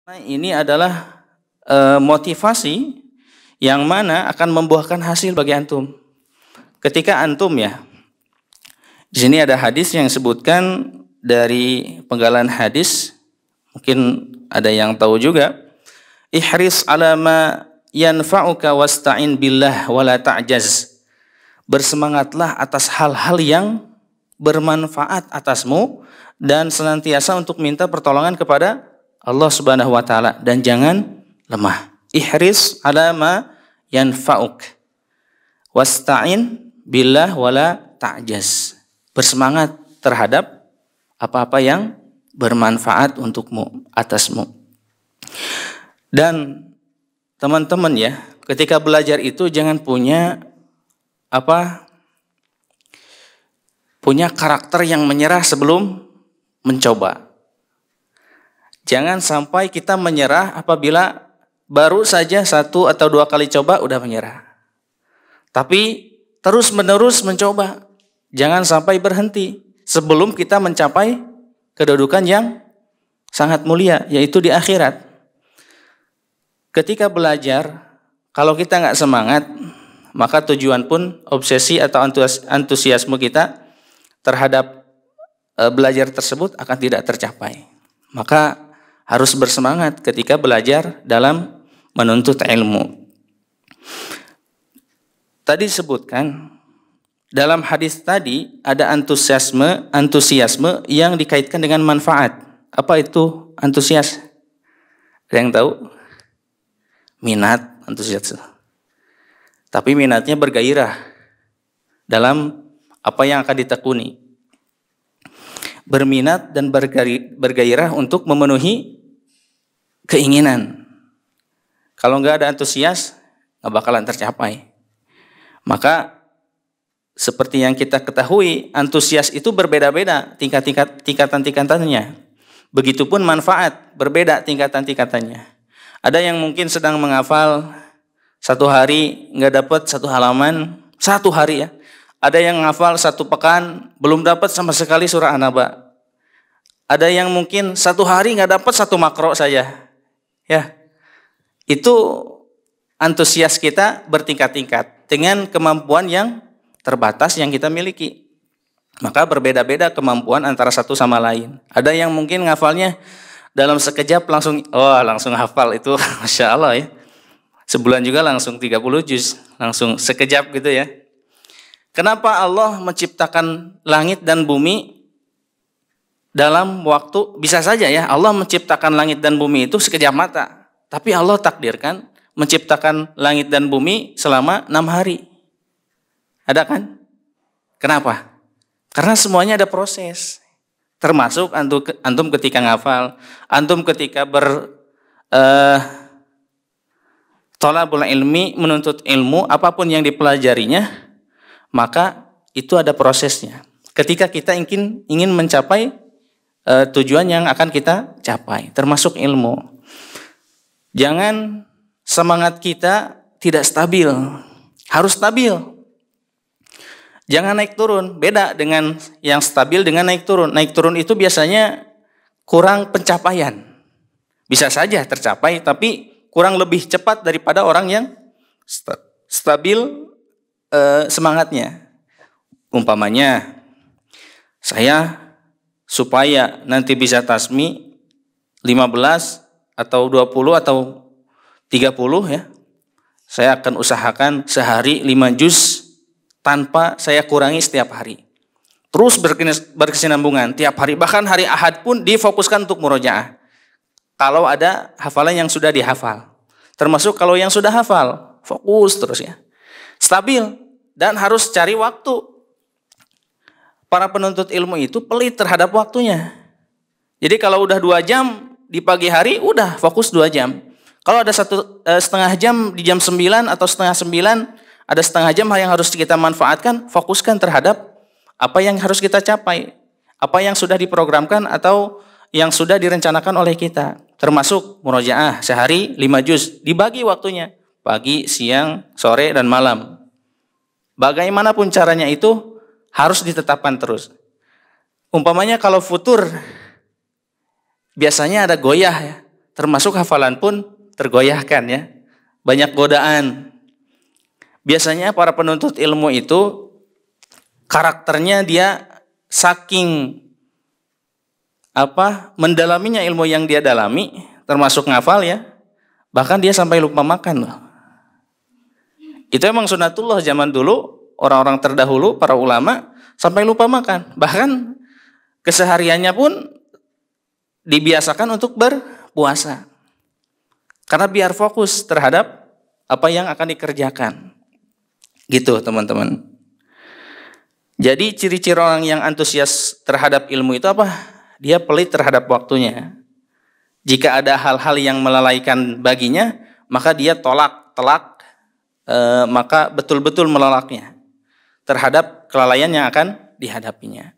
Nah, ini adalah motivasi yang mana akan membuahkan hasil bagi antum. Ketika antum ya, di sini ada hadis yang sebutkan dari penggalan hadis, mungkin ada yang tahu juga. Ihris ala ma yanfa'uka wasta'in billah wala ta'jaz. Bersemangatlah atas hal-hal yang bermanfaat atasmu dan senantiasa untuk minta pertolongan kepada Allah Subhanahu wa taala dan jangan lemah. Ihris ala ma yanfa'uk wasta'in billah wala ta'jaz. Bersemangat terhadap apa-apa yang bermanfaat untukmu, atasmu. Dan teman-teman ya, ketika belajar itu jangan punya punya karakter yang menyerah sebelum mencoba. Jangan sampai kita menyerah apabila baru saja 1 atau 2 kali coba udah menyerah. Tapi terus menerus mencoba. Jangan sampai berhenti sebelum kita mencapai kedudukan yang sangat mulia, yaitu di akhirat. Ketika belajar, kalau kita nggak semangat, maka tujuan pun obsesi atau antusiasme kita terhadap belajar tersebut akan tidak tercapai. Maka harus bersemangat ketika belajar dalam menuntut ilmu. Tadi disebutkan dalam hadis tadi ada antusiasme yang dikaitkan dengan manfaat. Apa itu antusias? Ada yang tahu? Minat, antusiasme. Tapi minatnya bergairah dalam apa yang akan ditekuni. Berminat dan bergairah untuk memenuhi keinginan. Kalau nggak ada antusias, nggak bakalan tercapai. Maka seperti yang kita ketahui, antusias itu berbeda-beda tingkatan-tingkatannya. Begitupun manfaat berbeda tingkatan-tingkatannya. Ada yang mungkin sedang menghafal 1 hari nggak dapat 1 halaman, 1 hari ya. Ada yang menghafal 1 pekan belum dapat sama sekali surah An-Naba. Ada yang mungkin 1 hari nggak dapat 1 makro saja. Ya, itu antusias kita bertingkat-tingkat dengan kemampuan yang terbatas yang kita miliki. Maka berbeda-beda kemampuan antara satu sama lain. Ada yang mungkin ngafalnya dalam sekejap langsung hafal itu, Masya Allah ya. Sebulan juga langsung 30 juz, langsung sekejap gitu ya. Kenapa Allah menciptakan langit dan bumi dalam waktu, bisa saja ya Allah menciptakan langit dan bumi itu sekejap mata. Tapi Allah takdirkan menciptakan langit dan bumi selama 6 hari. Ada kan? Kenapa? Karena semuanya ada proses. Termasuk antum ketika ngafal, antum ketika thalabul ilmi, menuntut ilmu, apapun yang dipelajarinya, maka itu ada prosesnya. Ketika kita ingin mencapai tujuan yang akan kita capai, termasuk ilmu. Jangan semangat kita tidak stabil, harus stabil. Jangan naik turun, beda dengan yang stabil dengan naik turun. Naik turun itu biasanya kurang pencapaian. Bisa saja tercapai, tapi kurang lebih cepat daripada orang yang stabil semangatnya. Umpamanya, saya supaya nanti bisa tasmi 15 atau 20 atau 30 ya, saya akan usahakan sehari 5 juz tanpa saya kurangi setiap hari. Terus berkesinambungan tiap hari, bahkan hari Ahad pun difokuskan untuk murojaah. Kalau ada hafalan yang sudah dihafal, termasuk kalau yang sudah hafal, fokus terus ya. Stabil dan harus cari waktu. Para penuntut ilmu itu pelit terhadap waktunya. Jadi kalau udah 2 jam di pagi hari, udah fokus 2 jam. Kalau ada setengah jam di jam 9 atau setengah 9, ada setengah jam yang harus kita manfaatkan, fokuskan terhadap apa yang harus kita capai, apa yang sudah diprogramkan atau yang sudah direncanakan oleh kita. Termasuk murojaah sehari 5 juz, dibagi waktunya, pagi, siang, sore, dan malam. Bagaimanapun caranya itu harus ditetapkan terus. Umpamanya kalau futur, biasanya ada goyah ya. termasuk hafalan pun tergoyahkan ya. Banyak godaan. Biasanya para penuntut ilmu itu karakternya dia saking mendalaminya ilmu yang dia dalami, termasuk ngafal ya, bahkan dia sampai lupa makan loh. Itu emang sunatullah zaman dulu, orang-orang terdahulu, para ulama sampai lupa makan. Bahkan kesehariannya pun dibiasakan untuk berpuasa. Karena biar fokus terhadap apa yang akan dikerjakan. Gitu teman-teman. Jadi ciri-ciri orang yang antusias terhadap ilmu itu apa? Dia pelit terhadap waktunya. Jika ada hal-hal yang melalaikan baginya, maka dia telak, maka betul-betul menolaknya terhadap kelalaian yang akan dihadapinya.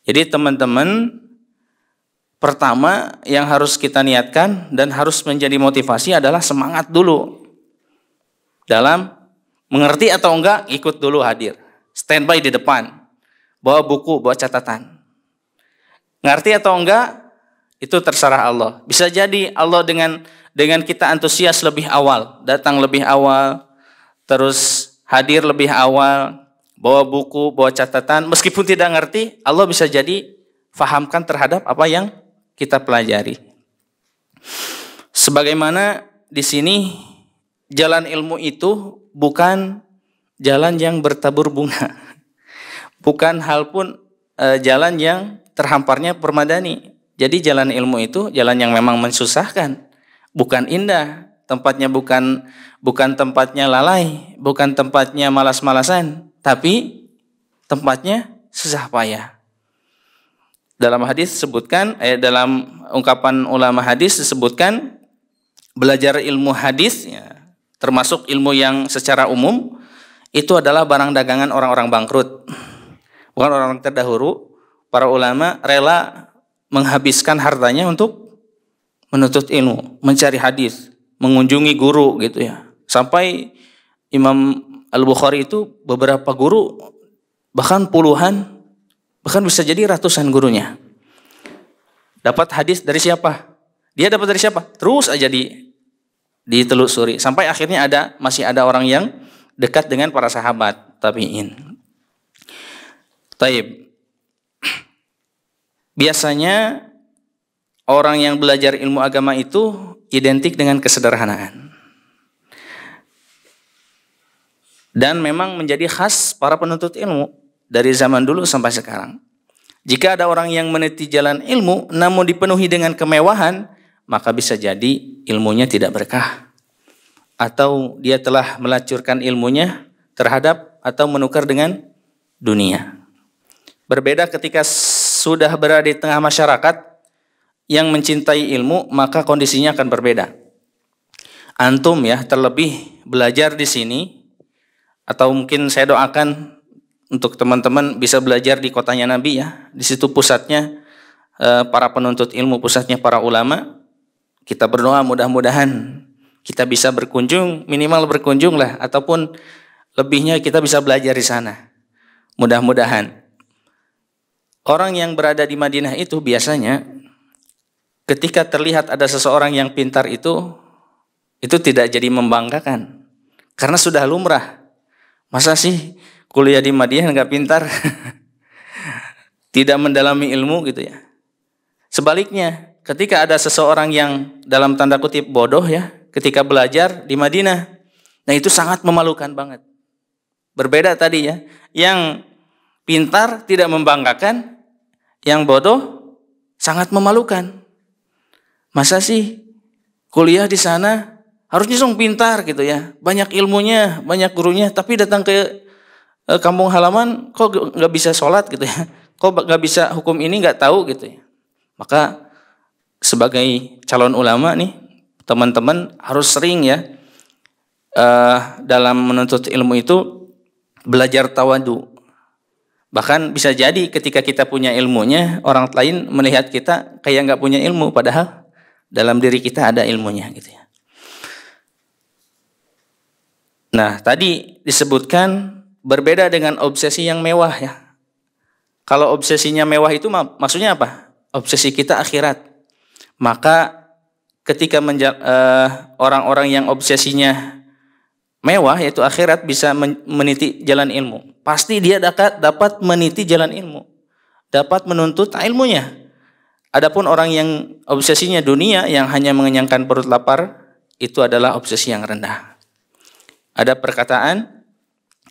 Jadi teman-teman, pertama yang harus kita niatkan dan harus menjadi motivasi adalah semangat dulu. Dalam mengerti atau enggak, ikut dulu hadir. Standby di depan. Bawa buku, bawa catatan. Ngerti atau enggak, itu terserah Allah. Bisa jadi Allah dengan kita antusias lebih awal, datang lebih awal, terus hadir lebih awal, bawa buku, bawa catatan, meskipun tidak ngerti, Allah bisa jadi fahamkan terhadap apa yang kita pelajari. Sebagaimana di sini jalan ilmu itu bukan jalan yang bertabur bunga. Bukan hal pun jalan yang terhamparnya permadani. Jadi jalan ilmu itu jalan yang memang mensusahkan, bukan indah. Tempatnya bukan tempatnya lalai, bukan tempatnya malas-malasan, tapi tempatnya susah payah. Dalam hadis disebutkan, dalam ungkapan ulama hadis disebutkan, belajar ilmu hadis, ya, termasuk ilmu yang secara umum, itu adalah barang dagangan orang-orang bangkrut. Bukan orang-orang terdahulu, para ulama rela menghabiskan hartanya untuk menuntut ilmu, mencari hadis, mengunjungi guru gitu ya. Sampai Imam Al-Bukhari itu beberapa guru, bahkan puluhan, bahkan bisa jadi ratusan gurunya. Dapat hadis dari siapa? Dia dapat dari siapa? Terus aja ditelusuri. Sampai akhirnya masih ada orang yang dekat dengan para sahabat tabi'in. Taib. Biasanya orang yang belajar ilmu agama itu identik dengan kesederhanaan. Dan memang menjadi khas para penuntut ilmu dari zaman dulu sampai sekarang. Jika ada orang yang meniti jalan ilmu namun dipenuhi dengan kemewahan, maka bisa jadi ilmunya tidak berkah. Atau dia telah melacurkan ilmunya terhadap atau menukar dengan dunia. Berbeda ketika sudah berada di tengah masyarakat yang mencintai ilmu, maka kondisinya akan berbeda. Antum ya, terlebih belajar di sini, atau mungkin saya doakan untuk teman-teman bisa belajar di kotanya Nabi ya. Di situ pusatnya para penuntut ilmu, pusatnya para ulama. Kita berdoa mudah-mudahan kita bisa berkunjung, minimal berkunjung lah, ataupun lebihnya kita bisa belajar di sana. Mudah-mudahan. Orang yang berada di Madinah itu biasanya ketika terlihat ada seseorang yang pintar itu tidak jadi membanggakan. Karena sudah lumrah. Masa sih kuliah di Madinah nggak pintar? Tidak mendalami ilmu gitu ya. Sebaliknya, ketika ada seseorang yang dalam tanda kutip bodoh ya, ketika belajar di Madinah, nah itu sangat memalukan banget. Berbeda tadi ya, yang pintar tidak membanggakan, yang bodoh sangat memalukan. Masa sih kuliah di sana harusnya langsung pintar gitu ya, banyak ilmunya, banyak gurunya, tapi datang ke kampung halaman kok nggak bisa sholat gitu ya, kok nggak bisa hukum ini nggak tahu gitu ya. Maka sebagai calon ulama nih, teman-teman harus sering ya dalam menuntut ilmu itu belajar tawadu. Bahkan bisa jadi ketika kita punya ilmunya, orang lain melihat kita kayak nggak punya ilmu, padahal dalam diri kita ada ilmunya gitu ya. Nah, tadi disebutkan berbeda dengan obsesi yang mewah ya. Kalau obsesinya mewah itu maksudnya apa? Obsesi kita akhirat. Maka ketika orang-orang yang obsesinya mewah yaitu akhirat bisa meniti jalan ilmu. Pasti dia dapat meniti jalan ilmu, dapat menuntut ilmunya. Adapun orang yang obsesinya dunia yang hanya mengenyangkan perut lapar, itu adalah obsesi yang rendah. Ada perkataan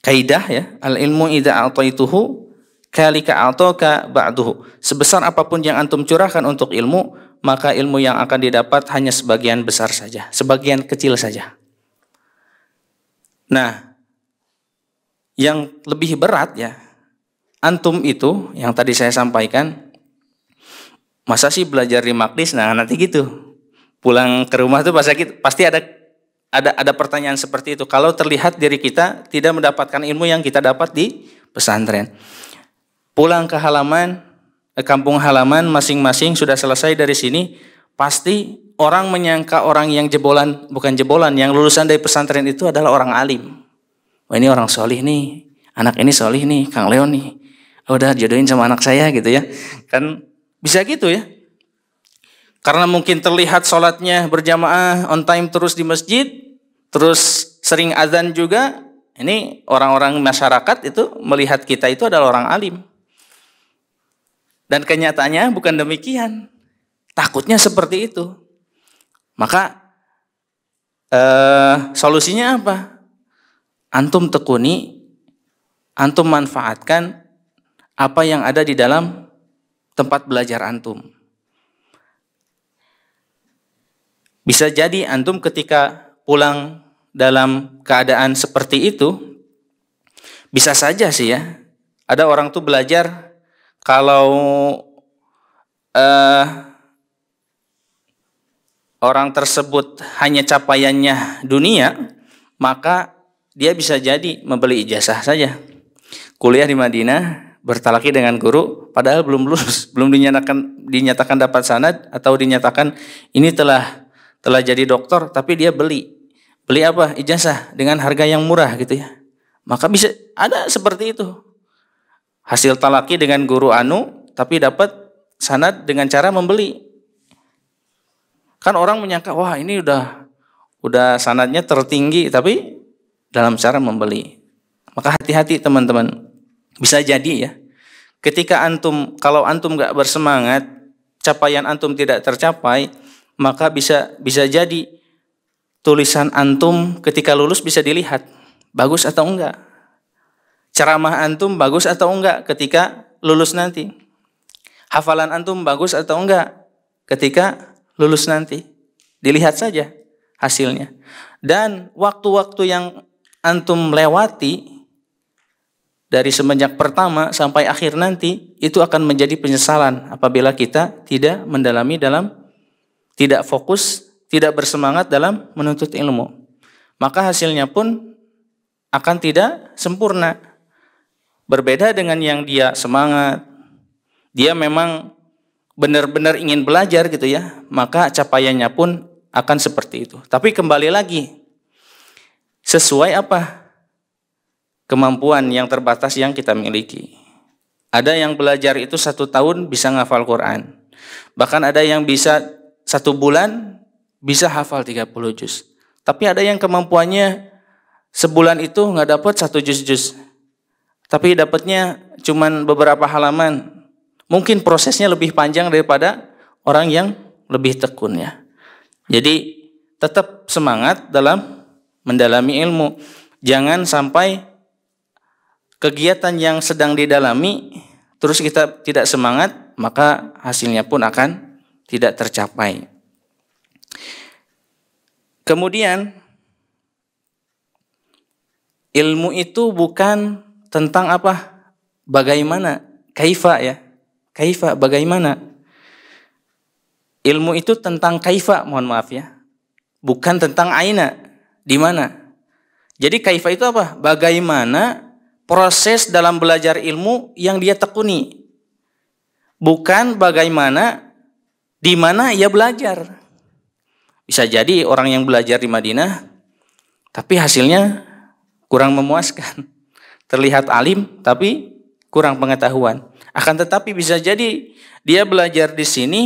kaidah ya, al ilmu idza a'taituhu kalika a'taka ba'duhu. Sebesar apapun yang antum curahkan untuk ilmu, maka ilmu yang akan didapat hanya sebagian besar saja, sebagian kecil saja. Nah, yang lebih berat ya, antum itu yang tadi saya sampaikan, masa sih belajar di Makdis? Nah, nanti gitu. Pulang ke rumah tuh pasti ada pertanyaan seperti itu. Kalau terlihat diri kita tidak mendapatkan ilmu yang kita dapat di pesantren. Pulang ke kampung halaman masing-masing sudah selesai dari sini, pasti orang menyangka orang yang yang lulusan dari pesantren itu adalah orang alim. Oh, ini orang solih nih, anak ini solih nih, Kang Leon nih. Oh, udah jodohin sama anak saya gitu ya. Kan bisa gitu ya. Karena mungkin terlihat sholatnya berjamaah on time terus di masjid, terus sering azan juga. Ini orang-orang masyarakat itu melihat kita itu adalah orang alim. Dan kenyataannya bukan demikian. Takutnya seperti itu. Maka solusinya apa? Antum tekuni, antum manfaatkan apa yang ada di dalam tempat belajar antum. Bisa jadi antum ketika pulang dalam keadaan seperti itu, bisa saja sih ya, ada orang tuh belajar kalau orang tersebut hanya capaiannya dunia, maka dia bisa jadi membeli ijazah saja. Kuliah di Madinah, bertalaki dengan guru, padahal belum lulus, belum dinyatakan dapat sanad atau dinyatakan ini telah jadi doktor, tapi dia beli apa? Ijazah dengan harga yang murah gitu ya. Maka bisa ada seperti itu. Hasil talaki dengan guru tapi dapat sanad dengan cara membeli. Kan orang menyangka, wah ini udah sanadnya tertinggi, tapi dalam cara membeli. Maka hati-hati teman-teman. Bisa jadi ya, ketika kalau antum gak bersemangat, capaian antum tidak tercapai, maka bisa jadi tulisan antum ketika lulus bisa dilihat bagus atau enggak. Ceramah antum bagus atau enggak ketika lulus nanti. Hafalan antum bagus atau enggak ketika lulus nanti. Dilihat saja hasilnya. Dan waktu-waktu yang antum lewati dari semenjak pertama sampai akhir nanti, itu akan menjadi penyesalan apabila kita tidak mendalami tidak fokus, tidak bersemangat dalam menuntut ilmu. Maka hasilnya pun akan tidak sempurna. Berbeda dengan yang dia semangat, dia memang benar-benar ingin belajar gitu ya, maka capaiannya pun akan seperti itu. Tapi kembali lagi, sesuai apa? Kemampuan yang terbatas yang kita miliki. Ada yang belajar itu 1 tahun bisa ngafal Quran. Bahkan ada yang bisa 1 bulan bisa hafal 30 juz. Tapi ada yang kemampuannya sebulan itu nggak dapat 1 juz. Tapi dapatnya cuman beberapa halaman. Mungkin prosesnya lebih panjang daripada orang yang lebih tekun ya. Jadi tetap semangat dalam mendalami ilmu. Jangan sampai kegiatan yang sedang didalami terus kita tidak semangat, maka hasilnya pun akan tidak tercapai. Kemudian ilmu itu bukan tentang apa? Bagaimana? Kaifa ya. Kaifa bagaimana? Ilmu itu tentang kaifa, mohon maaf ya. Bukan tentang aina, di mana. Jadi kaifa itu apa? Bagaimana proses dalam belajar ilmu yang dia tekuni. Bukan bagaimana di mana ia belajar. Bisa jadi orang yang belajar di Madinah tapi hasilnya kurang memuaskan. Terlihat alim tapi kurang pengetahuan. Akan tetapi bisa jadi dia belajar di sini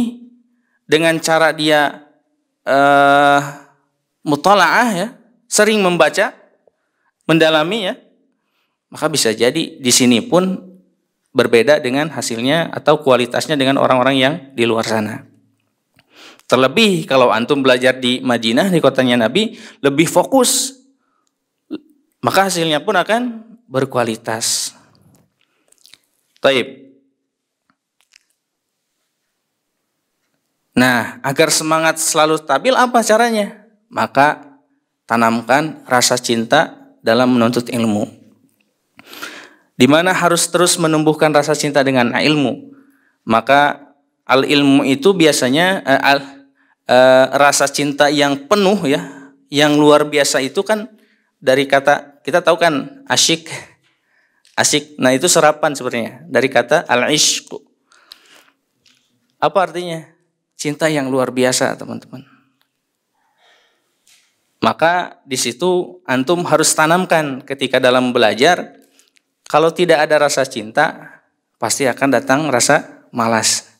dengan cara dia mutalaah ya, sering membaca, mendalami ya, maka bisa jadi di sini pun berbeda dengan hasilnya atau kualitasnya dengan orang-orang yang di luar sana. Terlebih kalau antum belajar di Madinah, di kotanya Nabi, lebih fokus, maka hasilnya pun akan berkualitas. Taib. Nah, agar semangat selalu stabil apa caranya? Maka tanamkan rasa cinta dalam menuntut ilmu. Di mana harus terus menumbuhkan rasa cinta dengan ilmu. Maka al-ilmu itu biasanya rasa cinta yang penuh ya, yang luar biasa itu kan dari kata, kita tahu kan asyik. Nah itu serapan sebenarnya dari kata al-ishq. Apa artinya? Cinta yang luar biasa, teman-teman. Maka di situ antum harus tanamkan ketika dalam belajar. Kalau tidak ada rasa cinta, pasti akan datang rasa malas.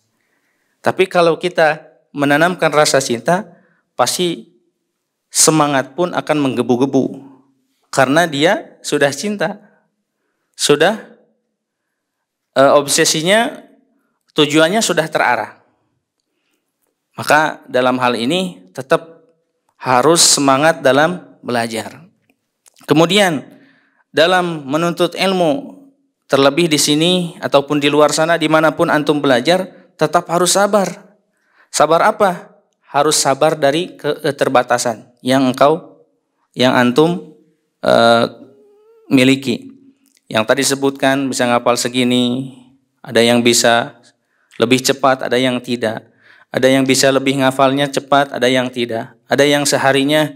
Tapi kalau kita menanamkan rasa cinta, pasti semangat pun akan menggebu-gebu. Karena dia sudah cinta. Sudah obsesinya, tujuannya sudah terarah. Maka dalam hal ini tetap harus semangat dalam belajar. Kemudian dalam menuntut ilmu, terlebih di sini ataupun di luar sana, dimanapun antum belajar, tetap harus sabar. Sabar apa? Harus sabar dari keterbatasan yang antum miliki. Yang tadi sebutkan bisa ngapal segini, ada yang bisa lebih cepat, ada yang tidak. Ada yang bisa lebih ngafalnya cepat, ada yang tidak. Ada yang seharinya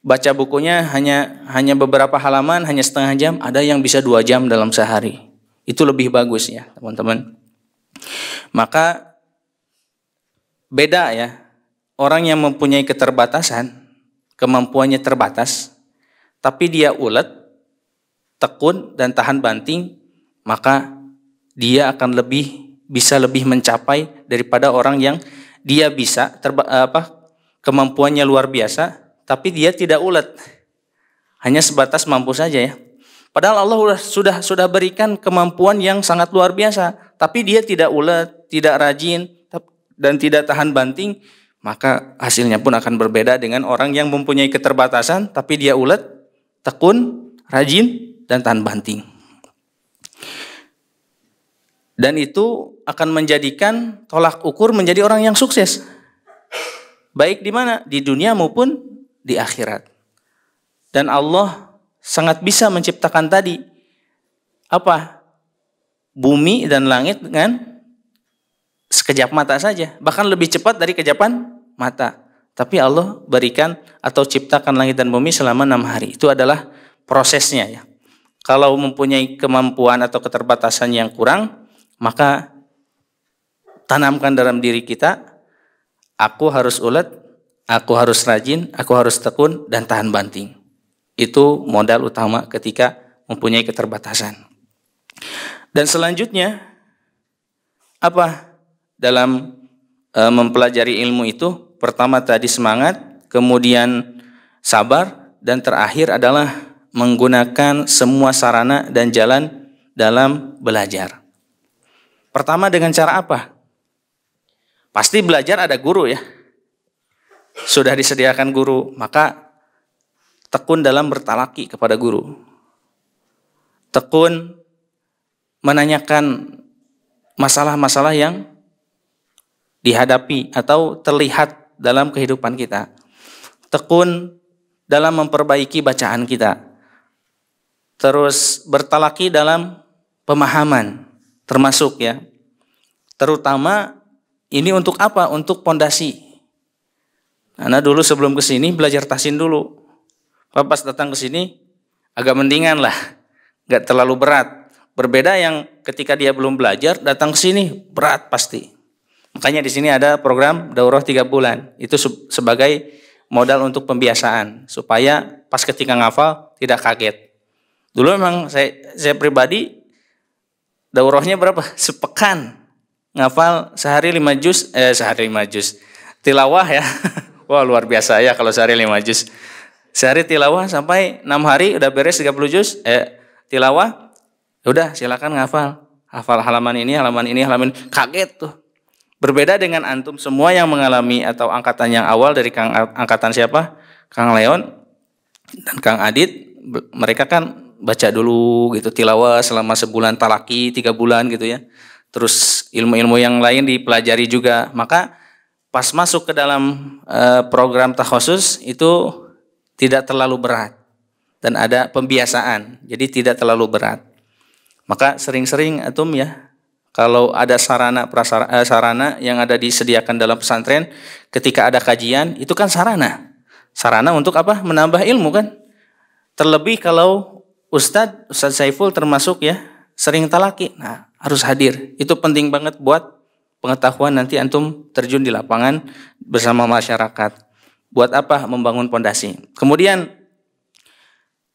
baca bukunya hanya beberapa halaman, hanya setengah jam, ada yang bisa 2 jam dalam sehari. Itu lebih bagus ya, teman-teman. Maka beda ya, orang yang mempunyai keterbatasan, kemampuannya terbatas, tapi dia ulet, tekun dan tahan banting, maka dia akan bisa lebih mencapai daripada orang yang dia bisa kemampuannya luar biasa, tapi dia tidak ulet, hanya sebatas mampu saja ya. Padahal Allah sudah berikan kemampuan yang sangat luar biasa, tapi dia tidak ulet, tidak rajin, dan tidak tahan banting, maka hasilnya pun akan berbeda dengan orang yang mempunyai keterbatasan, tapi dia ulet, tekun, rajin, dan tahan banting. Dan itu akan menjadikan tolak ukur menjadi orang yang sukses. Baik di mana? Di dunia maupun di akhirat. Dan Allah sangat bisa menciptakan tadi bumi dan langit dengan sekejap mata saja, bahkan lebih cepat dari kejapan mata. Tapi Allah berikan atau ciptakan langit dan bumi selama 6 hari. Itu adalah prosesnya ya. Kalau mempunyai kemampuan atau keterbatasan yang kurang, maka tanamkan dalam diri kita, aku harus ulet, aku harus rajin, aku harus tekun dan tahan banting. Itu modal utama ketika mempunyai keterbatasan. Dan selanjutnya dalam mempelajari ilmu itu? Pertama tadi semangat, kemudian sabar, dan terakhir adalah menggunakan semua sarana dan jalan dalam belajar. Pertama dengan cara apa? Pasti belajar ada guru ya. Sudah disediakan guru, maka tekun dalam bertalaki kepada guru. Tekun menanyakan masalah-masalah yang dihadapi atau terlihat dalam kehidupan kita. Tekun dalam memperbaiki bacaan kita. Terus bertalaki dalam pemahaman, termasuk ya. Terutama ini untuk apa? Untuk pondasi. Karena dulu sebelum ke sini belajar tahsin dulu. Pas datang ke sini agak mendingan lah, nggak terlalu berat. Berbeda yang ketika dia belum belajar datang ke sini berat pasti. Makanya di sini ada program daurah 3 bulan. Itu sebagai modal untuk pembiasaan supaya pas ketika ngafal tidak kaget. Dulu memang saya pribadi daurahnya berapa? Sepekan. Ngafal sehari 5 juz. Tilawah ya. Wah luar biasa ya kalau sehari 5 juz. Sehari tilawah sampai 6 hari udah beres 30 juz. Tilawah, udah silakan ngafal. Hafal halaman ini, halaman ini, halaman ini. Kaget tuh. Berbeda dengan antum semua yang mengalami atau angkatan yang awal dari angkatan siapa? Kang Leon dan Kang Adit. Mereka kan baca dulu gitu tilawah selama sebulan, talaki 3 bulan gitu ya. Terus ilmu-ilmu yang lain dipelajari juga. Maka pas masuk ke dalam program takhusus itu tidak terlalu berat dan ada pembiasaan, jadi tidak terlalu berat. Maka sering-sering antum ya, kalau ada sarana yang ada disediakan dalam pesantren, ketika ada kajian itu kan sarana untuk apa? Menambah ilmu kan. Terlebih kalau Ustadz Saiful termasuk ya sering talaki, nah harus hadir. Itu penting banget buat pengetahuan nanti antum terjun di lapangan bersama masyarakat. Buat apa? Membangun pondasi. Kemudian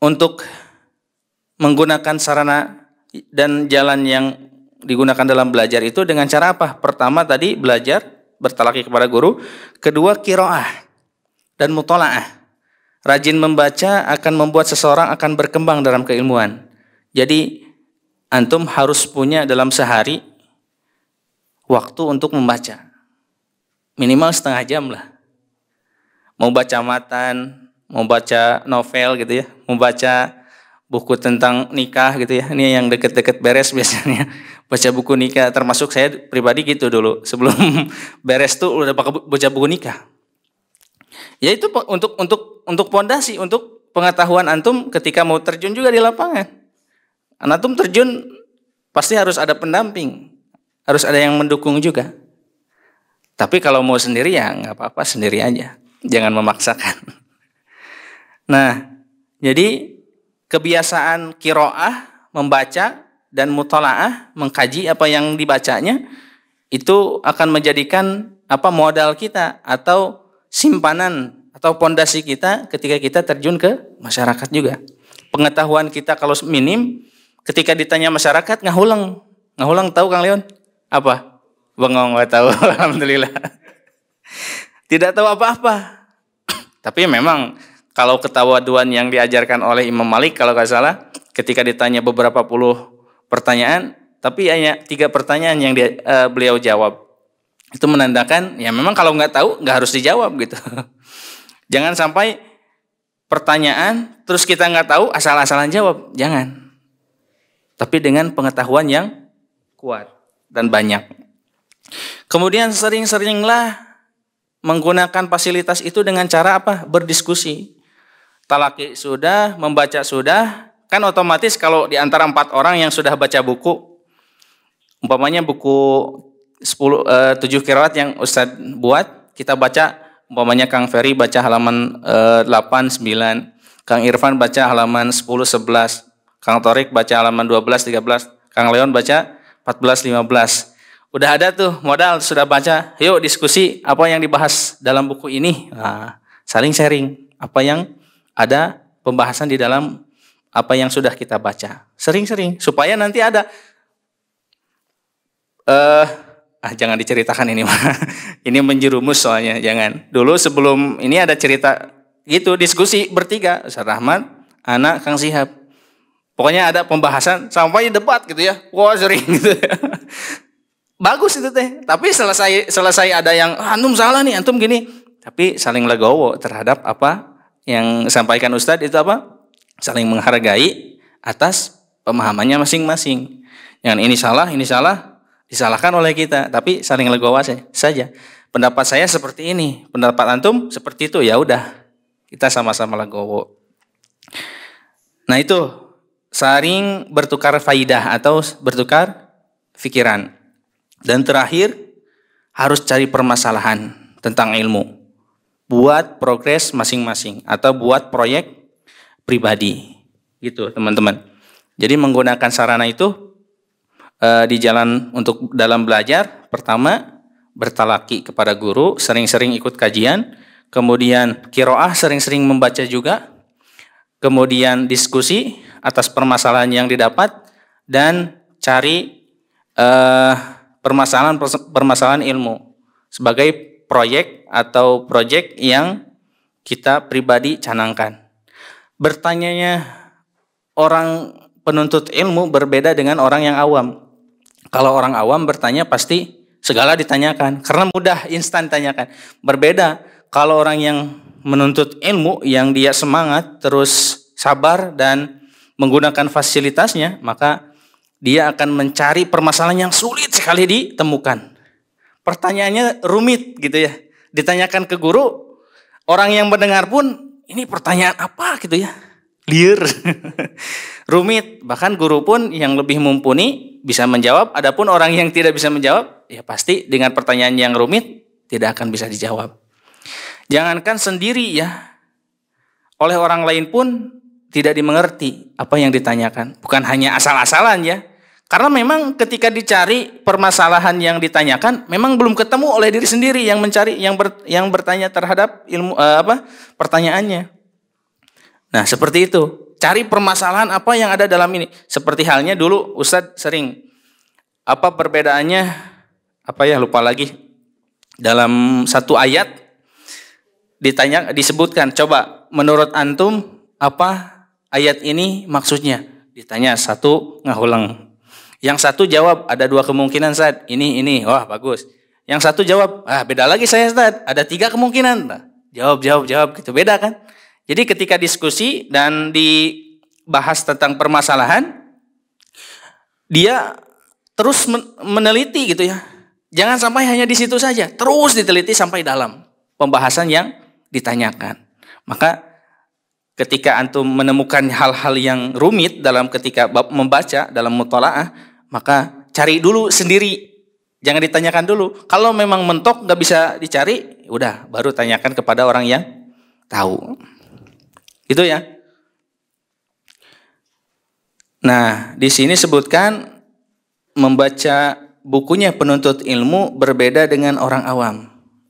untuk menggunakan sarana dan jalan yang digunakan dalam belajar itu dengan cara apa? Pertama tadi belajar, bertalaki kepada guru. Kedua qiraah dan mutolaah. Rajin membaca akan membuat seseorang akan berkembang dalam keilmuan. Jadi antum harus punya dalam sehari waktu untuk membaca. Minimal setengah jam lah. Mau baca matan, mau baca novel gitu ya, mau baca buku tentang nikah gitu ya. Ini yang deket-deket beres biasanya. Baca buku nikah, termasuk saya pribadi gitu dulu. Sebelum beres tuh udah baca buku nikah. Ya itu untuk pondasi, untuk pengetahuan antum ketika mau terjun juga di lapangan. Antum terjun pasti harus ada pendamping, harus ada yang mendukung juga. Tapi kalau mau sendiri ya nggak apa-apa, sendiri aja. Jangan memaksakan. Nah, jadi kebiasaan qiraah, membaca dan mutolaah, mengkaji apa yang dibacanya, itu akan menjadikan apa modal kita atau simpanan atau pondasi kita ketika kita terjun ke masyarakat juga. Pengetahuan kita kalau minim, ketika ditanya masyarakat ngahulang tahu Kang Leon? Apa? Bengong nggak tahu. Alhamdulillah. Tidak tahu apa-apa. Tapi memang kalau ketawaduan yang diajarkan oleh Imam Malik kalau nggak salah, ketika ditanya beberapa puluh pertanyaan, tapi hanya 3 pertanyaan yang beliau jawab. Itu menandakan ya memang kalau nggak tahu nggak harus dijawab gitu. Jangan sampai pertanyaan terus kita nggak tahu asal-asalan jawab, jangan. Tapi dengan pengetahuan yang kuat dan banyak. Kemudian sering-seringlah menggunakan fasilitas itu dengan cara apa? Berdiskusi. Talaki sudah, membaca sudah, kan otomatis kalau di antara 4 orang yang sudah baca buku, umpamanya buku 7 qiraat yang Ustadz buat, kita baca, umpamanya Kang Ferry baca halaman 8, 9, Kang Irfan baca halaman 10, 11, Kang Torik baca halaman 12, 13, Kang Leon baca 14, 15. Udah ada tuh modal, sudah baca, yuk diskusi apa yang dibahas dalam buku ini. Nah, saling sharing apa yang ada pembahasan di dalam apa yang sudah kita baca. Sering-sering supaya nanti ada jangan diceritakan ini mah. Ini menjerumus soalnya, jangan. Dulu sebelum ini ada cerita gitu, diskusi bertiga, Ustaz Rahmat, anak Kang Sihab. Pokoknya ada pembahasan sampai debat gitu ya. Wah, sering gitu. Bagus itu teh. Tapi selesai ada yang antum salah nih, antum gini. Tapi saling legowo terhadap apa yang disampaikan Ustadz itu apa? Saling menghargai atas pemahamannya masing-masing. Yang ini salah, disalahkan oleh kita, tapi saling legowo saja. Pendapat saya seperti ini, pendapat antum seperti itu, ya udah. Kita sama-sama legowo. Nah, itu saling bertukar faidah atau bertukar pikiran. Dan terakhir, harus cari permasalahan tentang ilmu. Buat progres masing-masing atau buat proyek pribadi. Gitu, teman-teman. Jadi menggunakan sarana itu di jalan untuk dalam belajar. Pertama, bertalaki kepada guru, sering-sering ikut kajian. Kemudian qiraah, sering-sering membaca juga. Kemudian diskusi atas permasalahan yang didapat. Dan cari permasalahan ilmu sebagai proyek atau proyek yang kita pribadi canangkan. Bertanyanya orang penuntut ilmu berbeda dengan orang yang awam. Kalau orang awam bertanya pasti segala ditanyakan karena mudah, instan tanyakan. Berbeda kalau orang yang menuntut ilmu yang dia semangat terus sabar dan menggunakan fasilitasnya, maka dia akan mencari permasalahan yang sulit sekali ditemukan. Pertanyaannya rumit gitu ya. Ditanyakan ke guru, orang yang mendengar pun ini pertanyaan apa gitu ya. Liar. Rumit. Bahkan guru pun yang lebih mumpuni bisa menjawab, adapun orang yang tidak bisa menjawab, ya pasti dengan pertanyaan yang rumit tidak akan bisa dijawab. Jangankan sendiri ya, oleh orang lain pun tidak dimengerti apa yang ditanyakan. Bukan hanya asal-asalan ya. Karena memang ketika dicari permasalahan yang ditanyakan, memang belum ketemu oleh diri sendiri yang mencari, yang bertanya terhadap ilmu pertanyaannya. Nah seperti itu. Cari permasalahan apa yang ada dalam ini. Seperti halnya dulu Ustadz sering, apa perbedaannya, lupa lagi. Dalam satu ayat disebutkan, coba menurut antum apa ayat ini maksudnya? Ditanya satu ngahulang. Yang satu jawab ada dua kemungkinan Ustaz. Ini. Wah bagus. Yang satu jawab, beda lagi saya Ustaz. Ada tiga kemungkinan. Nah, jawab gitu. Beda kan? Jadi ketika diskusi dan dibahas tentang permasalahan, dia terus meneliti gitu ya. Jangan sampai hanya di situ saja. Terus diteliti sampai dalam pembahasan yang ditanyakan. Maka ketika antum menemukan hal-hal yang rumit dalam ketika membaca dalam mutalaah, maka cari dulu sendiri. Jangan ditanyakan dulu. Kalau memang mentok nggak bisa dicari, udah baru tanyakan kepada orang yang tahu. Gitu ya. Nah, di sini sebutkan membaca bukunya penuntut ilmu berbeda dengan orang awam.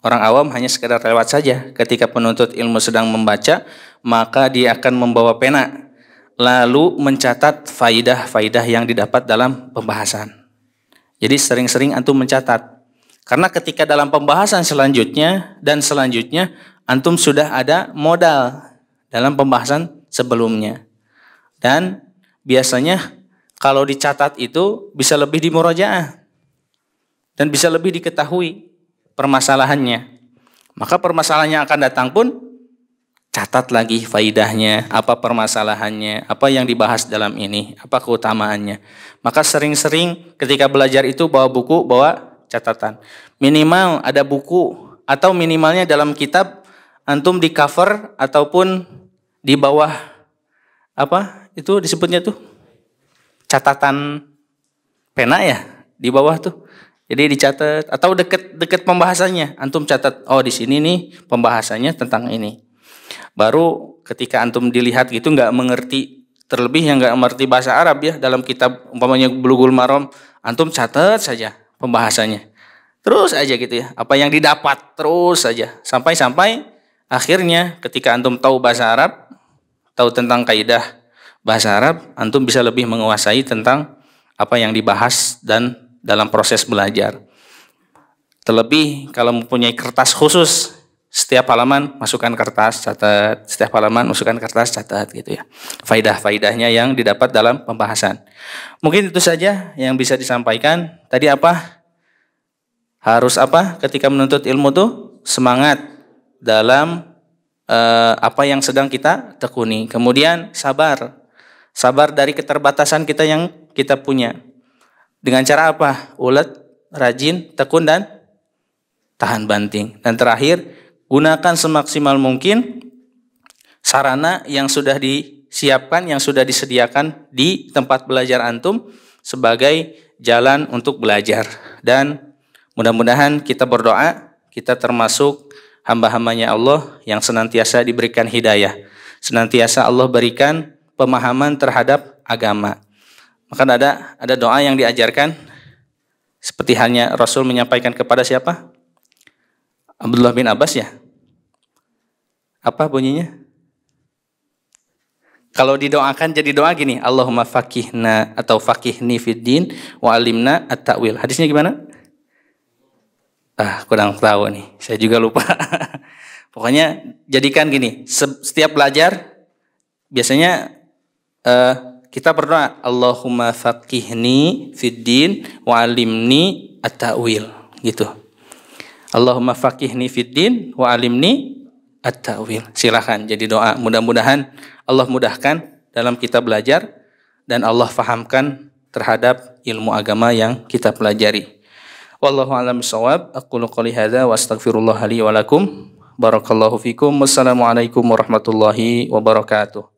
Orang awam hanya sekedar lewat saja. Ketika penuntut ilmu sedang membaca, maka dia akan membawa pena, lalu mencatat faidah-faidah yang didapat dalam pembahasan. Jadi sering-sering antum mencatat. Karena ketika dalam pembahasan selanjutnya dan selanjutnya, antum sudah ada modal dalam pembahasan sebelumnya. Dan biasanya kalau dicatat itu bisa lebih dimurajaah dan bisa lebih diketahui permasalahannya. Maka permasalahan yang akan datang pun catat lagi faidahnya, apa permasalahannya, apa yang dibahas dalam ini, apa keutamaannya. Maka sering-sering ketika belajar itu bawa buku, bawa catatan. Minimal ada buku atau minimalnya dalam kitab antum di cover ataupun di bawah apa itu disebutnya tuh catatan pena ya, di bawah tuh. Jadi dicatat atau deket pembahasannya, antum catat, oh di sini nih pembahasannya tentang ini. Baru ketika antum dilihat gitu nggak mengerti, terlebih yang nggak mengerti bahasa Arab ya, dalam kitab umpamanya Bulughul Maram, antum catat saja pembahasannya. Terus aja gitu ya, apa yang didapat terus saja sampai akhirnya ketika antum tahu bahasa Arab, tahu tentang kaidah bahasa Arab, antum bisa lebih menguasai tentang apa yang dibahas dan dalam proses belajar. Terlebih kalau mempunyai kertas khusus, setiap halaman masukkan kertas, catat, setiap halaman masukkan kertas, catat gitu ya. Faidah-faidahnya yang didapat dalam pembahasan. Mungkin itu saja yang bisa disampaikan. Tadi apa? Harus apa ketika menuntut ilmu tuh? Semangat dalam apa yang sedang kita tekuni. Kemudian sabar. Sabar dari keterbatasan kita yang kita punya. Dengan cara apa? Ulet, rajin, tekun, dan tahan banting. Dan terakhir, gunakan semaksimal mungkin sarana yang sudah disiapkan, yang sudah disediakan di tempat belajar antum sebagai jalan untuk belajar. Dan mudah-mudahan kita berdoa, kita termasuk hamba-hambanya Allah yang senantiasa diberikan hidayah. Senantiasa Allah berikan pemahaman terhadap agama. Maka ada doa yang diajarkan seperti halnya Rasul menyampaikan kepada siapa? Abdullah bin Abbas ya. Apa bunyinya? Kalau didoakan jadi doa gini, Allahumma faqihna atau faqihni fid din wa alimna at-ta'wil. Hadisnya gimana? Kurang tahu nih. Saya juga lupa. Pokoknya jadikan gini, setiap belajar biasanya kita berdoa, Allahumma faqihni fid din wa 'allimni at-ta'wil gitu. Allahumma faqihni fid din wa 'allimni at-ta'wil. Silakan jadi doa. Mudah-mudahan Allah mudahkan dalam kita belajar dan Allah fahamkan terhadap ilmu agama yang kita pelajari. Wallahu a'lam bishawab. Aqulu qouli hadza wa astaghfirullah li wa lakum. Barakallahu fikum. Wassalamualaikum warahmatullahi wabarakatuh.